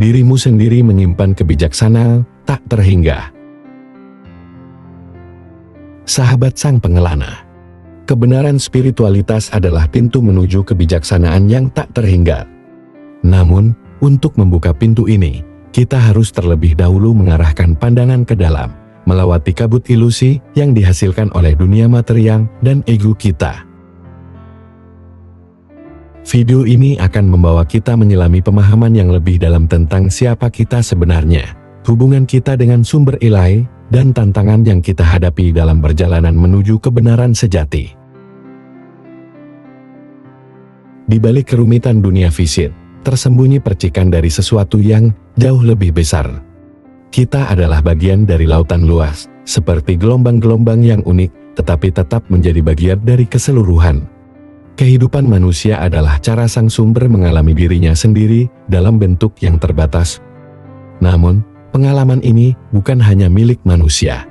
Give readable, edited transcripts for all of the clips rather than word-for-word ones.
dirimu sendiri menyimpan kebijaksanaan tak terhingga. Sahabat Sang Pengelana, kebenaran spiritualitas adalah pintu menuju kebijaksanaan yang tak terhingga. Namun, untuk membuka pintu ini, kita harus terlebih dahulu mengarahkan pandangan ke dalam, melewati kabut ilusi yang dihasilkan oleh dunia material dan ego kita. Video ini akan membawa kita menyelami pemahaman yang lebih dalam tentang siapa kita sebenarnya, hubungan kita dengan sumber ilahi, dan tantangan yang kita hadapi dalam perjalanan menuju kebenaran sejati. Di balik kerumitan dunia fisik, tersembunyi percikan dari sesuatu yang jauh lebih besar. Kita adalah bagian dari lautan luas, seperti gelombang-gelombang yang unik, tetapi tetap menjadi bagian dari keseluruhan. Kehidupan manusia adalah cara sang sumber mengalami dirinya sendiri dalam bentuk yang terbatas. Namun, pengalaman ini bukan hanya milik manusia.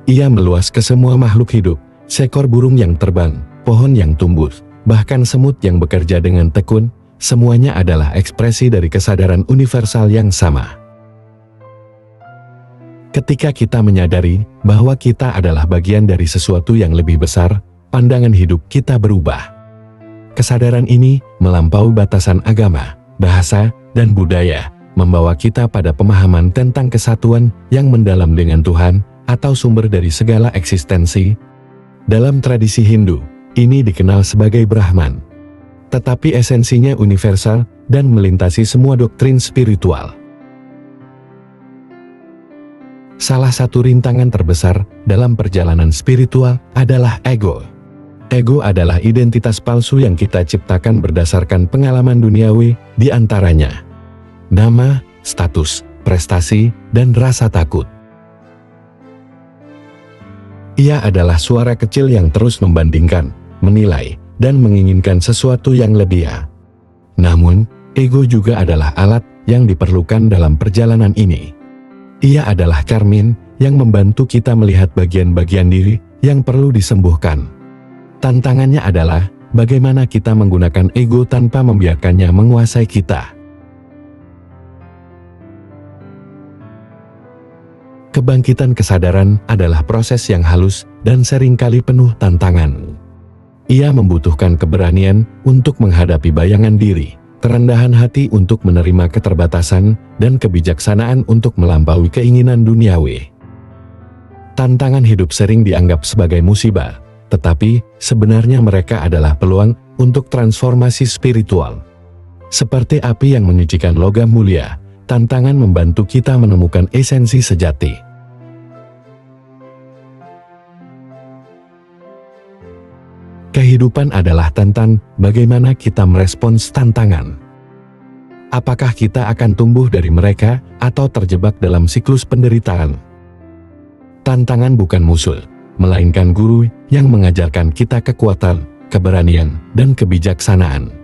Ia meluas ke semua makhluk hidup, seekor burung yang terbang, pohon yang tumbuh, bahkan semut yang bekerja dengan tekun, semuanya adalah ekspresi dari kesadaran universal yang sama. Ketika kita menyadari bahwa kita adalah bagian dari sesuatu yang lebih besar, pandangan hidup kita berubah. Kesadaran ini melampaui batasan agama, bahasa, dan budaya, membawa kita pada pemahaman tentang kesatuan yang mendalam dengan Tuhan, atau sumber dari segala eksistensi. Dalam tradisi Hindu, ini dikenal sebagai Brahman. Tetapi esensinya universal dan melintasi semua doktrin spiritual. Salah satu rintangan terbesar dalam perjalanan spiritual adalah ego. Ego adalah identitas palsu yang kita ciptakan berdasarkan pengalaman duniawi, di antaranya nama, status, prestasi, dan rasa takut. Ia adalah suara kecil yang terus membandingkan, menilai, dan menginginkan sesuatu yang lebih. Namun, ego juga adalah alat yang diperlukan dalam perjalanan ini. Ia adalah cermin yang membantu kita melihat bagian-bagian diri yang perlu disembuhkan. Tantangannya adalah bagaimana kita menggunakan ego tanpa membiarkannya menguasai kita. Kebangkitan kesadaran adalah proses yang halus dan seringkali penuh tantangan. Ia membutuhkan keberanian untuk menghadapi bayangan diri, kerendahan hati untuk menerima keterbatasan, dan kebijaksanaan untuk melampaui keinginan duniawi. Tantangan hidup sering dianggap sebagai musibah, tetapi sebenarnya mereka adalah peluang untuk transformasi spiritual. Seperti api yang menyucikan logam mulia, tantangan membantu kita menemukan esensi sejati. Kehidupan adalah tentang bagaimana kita merespons tantangan. Apakah kita akan tumbuh dari mereka atau terjebak dalam siklus penderitaan? Tantangan bukan musuh, melainkan guru yang mengajarkan kita kekuatan, keberanian, dan kebijaksanaan.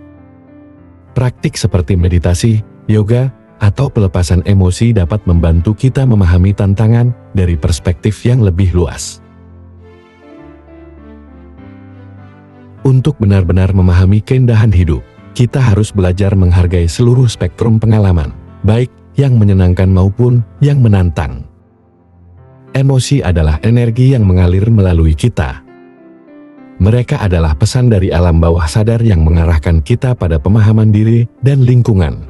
Praktik seperti meditasi, yoga, atau pelepasan emosi dapat membantu kita memahami tantangan dari perspektif yang lebih luas. Untuk benar-benar memahami keindahan hidup, kita harus belajar menghargai seluruh spektrum pengalaman, baik yang menyenangkan maupun yang menantang. Emosi adalah energi yang mengalir melalui kita. Mereka adalah pesan dari alam bawah sadar yang mengarahkan kita pada pemahaman diri dan lingkungan.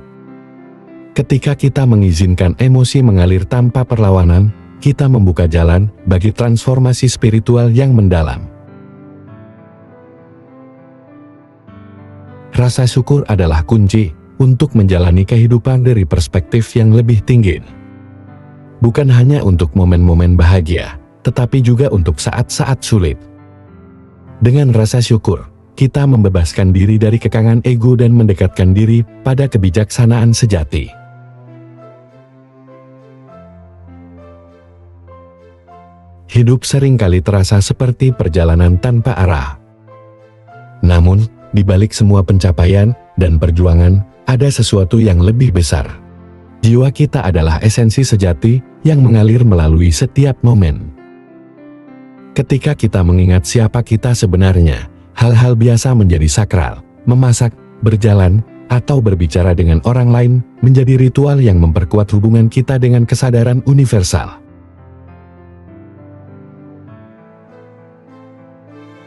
Ketika kita mengizinkan emosi mengalir tanpa perlawanan, kita membuka jalan bagi transformasi spiritual yang mendalam. Rasa syukur adalah kunci untuk menjalani kehidupan dari perspektif yang lebih tinggi. Bukan hanya untuk momen-momen bahagia, tetapi juga untuk saat-saat sulit. Dengan rasa syukur, kita membebaskan diri dari kekangan ego dan mendekatkan diri pada kebijaksanaan sejati. Hidup seringkali terasa seperti perjalanan tanpa arah. Namun, di balik semua pencapaian dan perjuangan, ada sesuatu yang lebih besar. Jiwa kita adalah esensi sejati yang mengalir melalui setiap momen. Ketika kita mengingat siapa kita sebenarnya, hal-hal biasa menjadi sakral. Memasak, berjalan, atau berbicara dengan orang lain menjadi ritual yang memperkuat hubungan kita dengan kesadaran universal.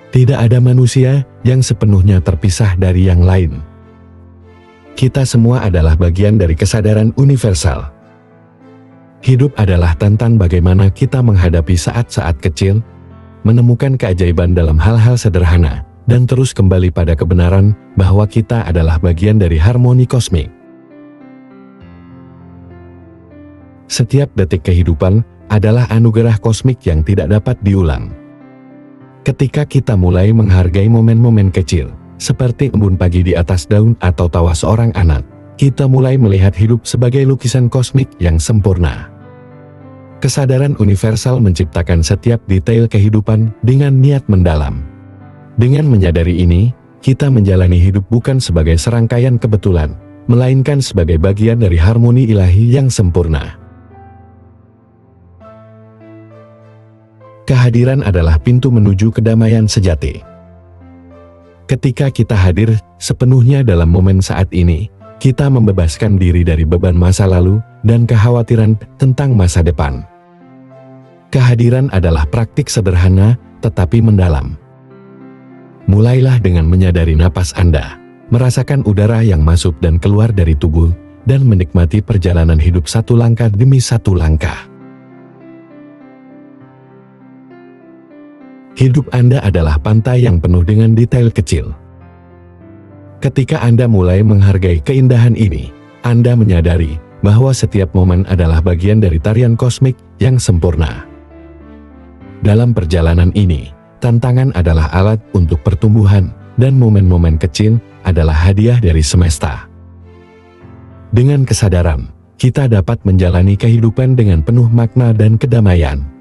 Tidak ada manusia yang sepenuhnya terpisah dari yang lain. Kita semua adalah bagian dari kesadaran universal. Hidup adalah tentang bagaimana kita menghadapi saat-saat kecil, menemukan keajaiban dalam hal-hal sederhana, dan terus kembali pada kebenaran bahwa kita adalah bagian dari harmoni kosmik. Setiap detik kehidupan adalah anugerah kosmik yang tidak dapat diulang. Ketika kita mulai menghargai momen-momen kecil, seperti embun pagi di atas daun atau tawa seorang anak, kita mulai melihat hidup sebagai lukisan kosmik yang sempurna. Kesadaran universal menciptakan setiap detail kehidupan dengan niat mendalam. Dengan menyadari ini, kita menjalani hidup bukan sebagai serangkaian kebetulan, melainkan sebagai bagian dari harmoni ilahi yang sempurna. Kehadiran adalah pintu menuju kedamaian sejati. Ketika kita hadir sepenuhnya dalam momen saat ini, kita membebaskan diri dari beban masa lalu dan kekhawatiran tentang masa depan. Kehadiran adalah praktik sederhana tetapi mendalam. Mulailah dengan menyadari napas Anda, merasakan udara yang masuk dan keluar dari tubuh, dan menikmati perjalanan hidup satu langkah demi satu langkah. Hidup Anda adalah pantai yang penuh dengan detail kecil. Ketika Anda mulai menghargai keindahan ini, Anda menyadari bahwa setiap momen adalah bagian dari tarian kosmik yang sempurna. Dalam perjalanan ini, tantangan adalah alat untuk pertumbuhan, dan momen-momen kecil adalah hadiah dari semesta. Dengan kesadaran, kita dapat menjalani kehidupan dengan penuh makna dan kedamaian.